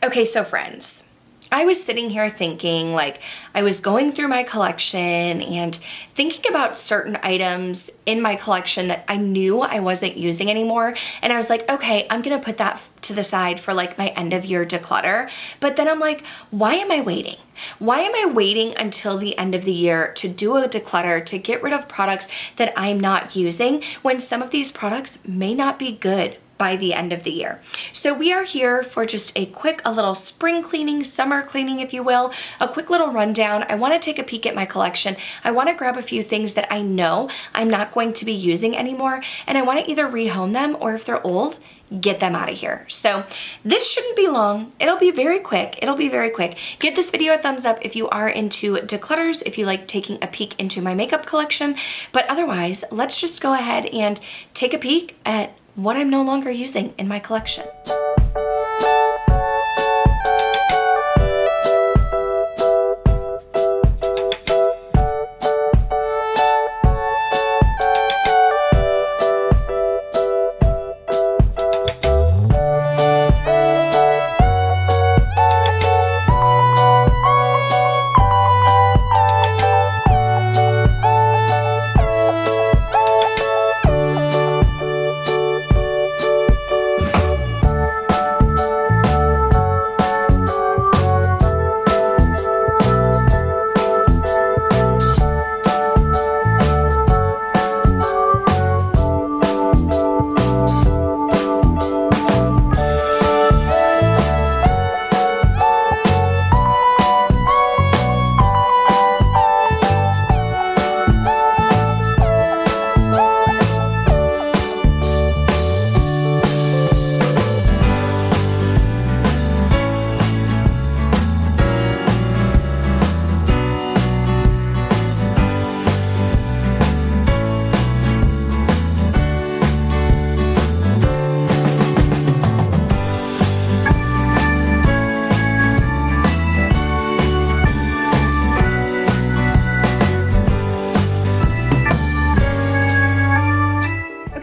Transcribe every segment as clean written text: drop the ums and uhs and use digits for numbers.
Okay, so friends, I was sitting here thinking, like, I was going through my collection and thinking about certain items in my collection that I knew I wasn't using anymore. And I was like, okay, I'm gonna put that to the side for like my end of year declutter. But then I'm like, why am I waiting? Why am I waiting until the end of the year to do a declutter, to get rid of products that I'm not using, when some of these products may not be good by the end of the year? So we are here for just a little spring cleaning, summer cleaning, if you will, a quick little rundown. I want to take a peek at my collection. I want to grab a few things that I know I'm not going to be using anymore, and I want to either rehome them, or if they're old, get them out of here. So this shouldn't be long. It'll be very quick. Give this video a thumbs up if you are into declutters, if you like taking a peek into my makeup collection. But otherwise, let's just go ahead and take a peek at what I'm no longer using in my collection.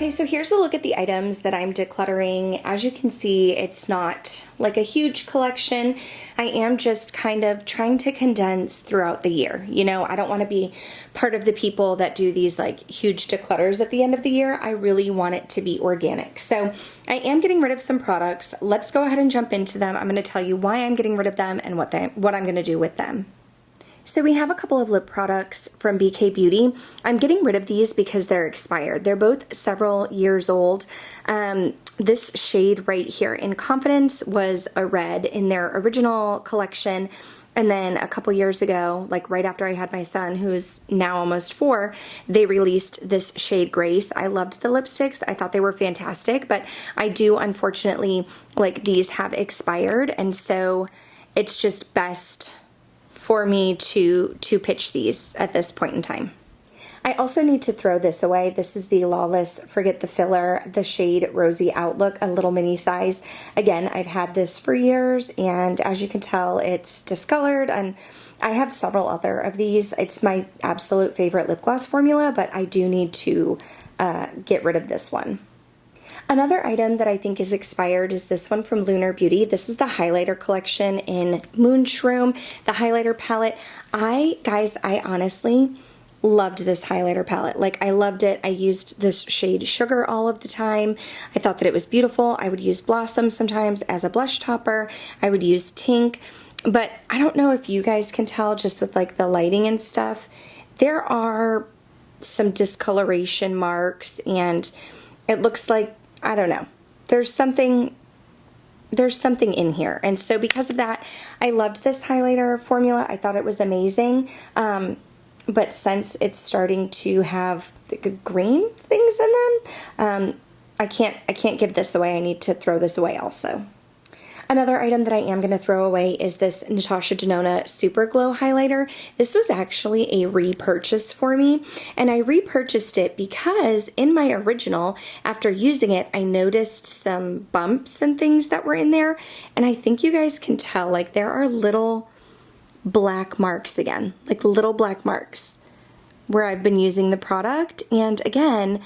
So here's a look at the items that I'm decluttering. As you can see, it's not like a huge collection. I am just kind of trying to condense throughout the year. You know, I don't want to be part of the people that do these like huge declutters at the end of the year. I really want it to be organic. So I am getting rid of some products. Let's go ahead and jump into them. I'm going to tell you why I'm getting rid of them and what I'm going to do with them. So we have a couple of lip products from BK Beauty. I'm getting rid of these because they're expired. They're both several years old. This shade right here in Confidence was a red in their original collection. And then a couple years ago, like right after I had my son, who's now almost 4, they released this shade Grace. I loved the lipsticks. I thought they were fantastic, but I do unfortunately, like, these have expired. And so it's just best for me to pitch these at this point in time. I also need to throw this away. This is the Lawless Forget the Filler, the shade Rosy Outlook, a little mini size. Again, I've had this for years, and as you can tell, it's discolored, and I have several other of these. It's my absolute favorite lip gloss formula, but I do need to get rid of this one. Another item that I think is expired is this one from Lunar Beauty. This is the highlighter collection in Moonshroom, the highlighter palette. Guys, I honestly loved this highlighter palette. Like, I loved it. I used this shade Sugar all of the time. I thought that it was beautiful. I would use Blossom sometimes as a blush topper. I would use Tink. But I don't know if you guys can tell just with like the lighting and stuff. There are some discoloration marks, and it looks like, I don't know, there's something in here. And so because of that, I loved this highlighter formula. I thought it was amazing. But since it's starting to have green things in them, I can't give this away. I need to throw this away also. Another item that I am going to throw away is this Natasha Denona Super Glow Highlighter. This was actually a repurchase for me, and I repurchased it because in my original, after using it, I noticed some bumps and things that were in there, and I think you guys can tell, like, there are little black marks again, like little black marks where I've been using the product. And again,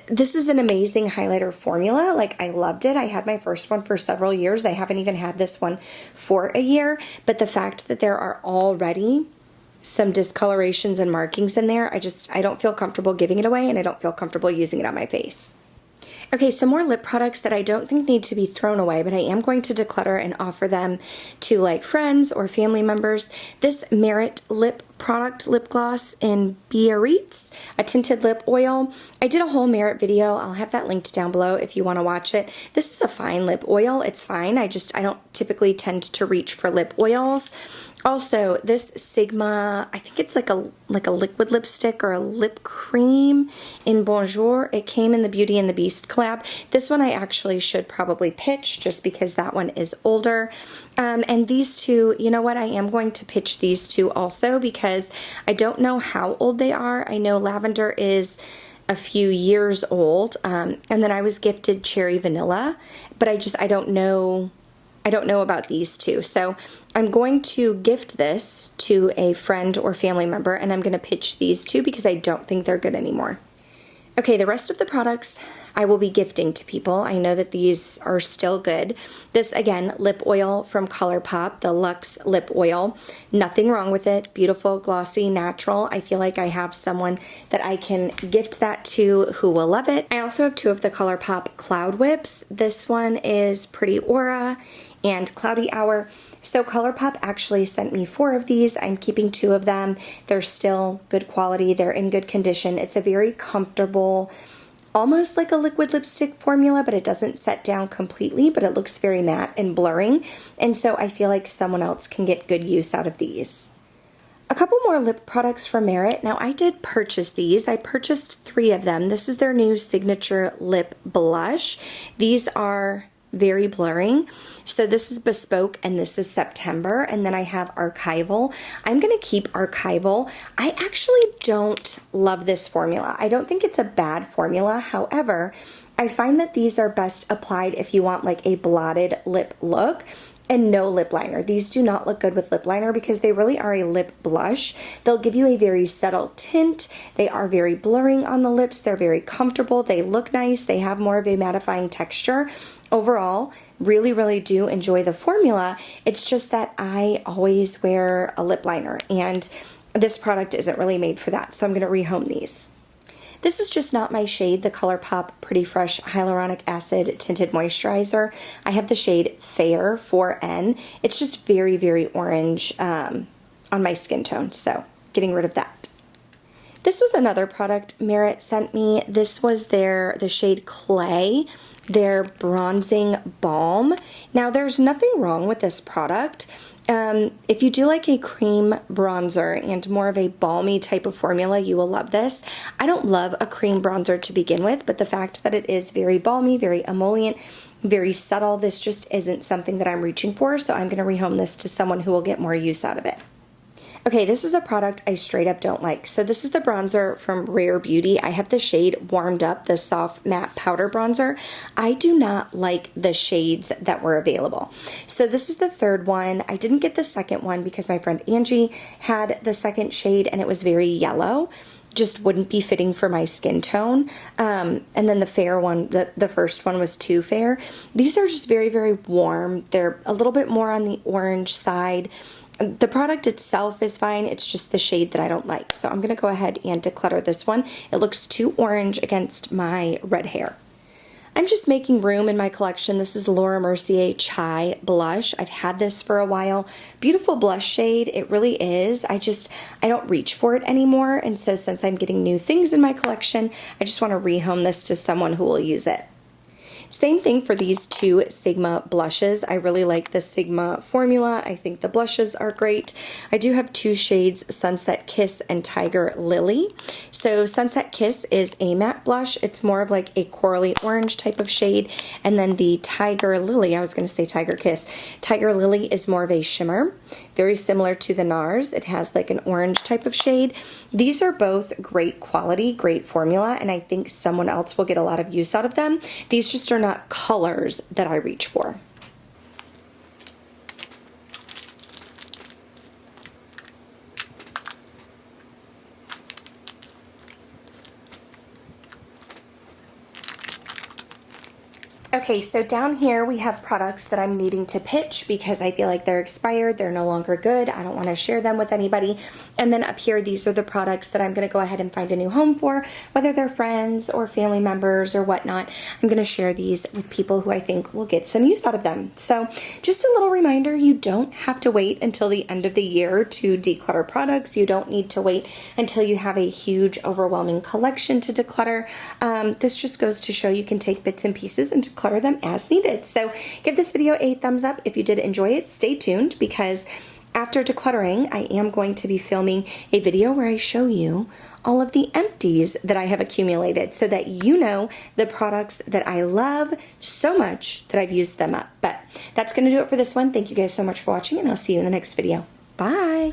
This is an amazing highlighter formula. Like, I loved it. I had my first one for several years. I haven't even had this one for a year, but the fact that there are already some discolorations and markings in there, I don't feel comfortable giving it away, and I don't feel comfortable using it on my face. Okay, some more lip products that I don't think need to be thrown away, but I am going to declutter and offer them to like friends or family members. This Merit lip product, lip gloss in Biarritz, a tinted lip oil. I did a whole Merit video. I'll have that linked down below if you want to watch it. This is a fine lip oil. It's fine. I don't typically tend to reach for lip oils. Also, this Sigma, I think it's like a liquid lipstick or a lip cream in Bonjour. It came in the Beauty and the Beast collab. This one I actually should probably pitch just because that one is older. And these two, you know what? I am going to pitch these two also because I don't know how old they are. I know Lavender is a few years old. And then I was gifted Cherry Vanilla, but I don't know about these two. So I'm going to gift this to a friend or family member, and I'm going to pitch these two because I don't think they're good anymore. Okay, the rest of the products I will be gifting to people. I know that these are still good. This, again, lip oil from Colourpop, the Luxe Lip Oil. Nothing wrong with it. Beautiful, glossy, natural. I feel like I have someone that I can gift that to who will love it. I also have two of the Colourpop Cloud Whips. This one is Pretty Aura and Cloudy Hour. So Colourpop actually sent me 4 of these. I'm keeping 2 of them. They're still good quality. They're in good condition. It's a very comfortable, almost like a liquid lipstick formula, but it doesn't set down completely, but it looks very matte and blurring. And so I feel like someone else can get good use out of these. A couple more lip products from Merit. Now, I did purchase these. I purchased 3 of them. This is their new signature lip blush. These are very blurring. So this is Bespoke and this is September, and then I have Archival. I'm going to keep Archival. I actually don't love this formula. I don't think it's a bad formula. However, I find that these are best applied if you want like a blotted lip look and no lip liner. These do not look good with lip liner because they really are a lip blush. They'll give you a very subtle tint. They are very blurring on the lips. They're very comfortable. They look nice. They have more of a mattifying texture. Overall, really, really do enjoy the formula. It's just that I always wear a lip liner, and this product isn't really made for that, so I'm going to rehome these. This is just not my shade, the Colourpop Pretty Fresh Hyaluronic Acid Tinted Moisturizer. I have the shade Fair 4N. It's just very, very orange on my skin tone, so getting rid of that. This was another product Merit sent me. This was the shade Clay, their bronzing balm. Now, there's nothing wrong with this product. If you do like a cream bronzer and more of a balmy type of formula, you will love this. I don't love a cream bronzer to begin with, but the fact that it is very balmy, very emollient, very subtle, this just isn't something that I'm reaching for, so I'm going to rehome this to someone who will get more use out of it. Okay, this is a product I straight up don't like. So this is the bronzer from Rare Beauty. I have the shade Warmed Up, the soft matte powder bronzer. I do not like the shades that were available. So this is the third one. I didn't get the second one because my friend Angie had the second shade and it was very yellow. Just wouldn't be fitting for my skin tone. And then the fair one, the first one was too fair. These are just very, very warm. They're a little bit more on the orange side. The product itself is fine, it's just the shade that I don't like. So I'm going to go ahead and declutter this one. It looks too orange against my red hair. I'm just making room in my collection. This is Laura Mercier Chai Blush. I've had this for a while. Beautiful blush shade, it really is. I don't reach for it anymore. And so since I'm getting new things in my collection, I just want to rehome this to someone who will use it. Same thing for these 2 Sigma blushes. I really like the Sigma formula. I think the blushes are great. I do have 2 shades, Sunset Kiss and Tiger Lily. So Sunset Kiss is a matte blush. It's more of like a corally orange type of shade. And then the Tiger Lily, I was going to say Tiger Kiss. Tiger Lily is more of a shimmer. Very similar to the NARS. It has like an orange type of shade. These are both great quality, great formula, and I think someone else will get a lot of use out of them. These just are not colors that I reach for. Okay, so down here we have products that I'm needing to pitch because I feel like they're expired, they're no longer good, I don't want to share them with anybody. And then up here, these are the products that I'm going to go ahead and find a new home for, whether they're friends or family members or whatnot. I'm going to share these with people who I think will get some use out of them. So just a little reminder, you don't have to wait until the end of the year to declutter products. You don't need to wait until you have a huge, overwhelming collection to declutter. This just goes to show you can take bits and pieces and declutter them as needed. So give this video a thumbs up if you did enjoy it. Stay tuned because after decluttering, I am going to be filming a video where I show you all of the empties that I have accumulated so that you know the products that I love so much that I've used them up. But that's going to do it for this one. Thank you guys so much for watching, and I'll see you in the next video. Bye.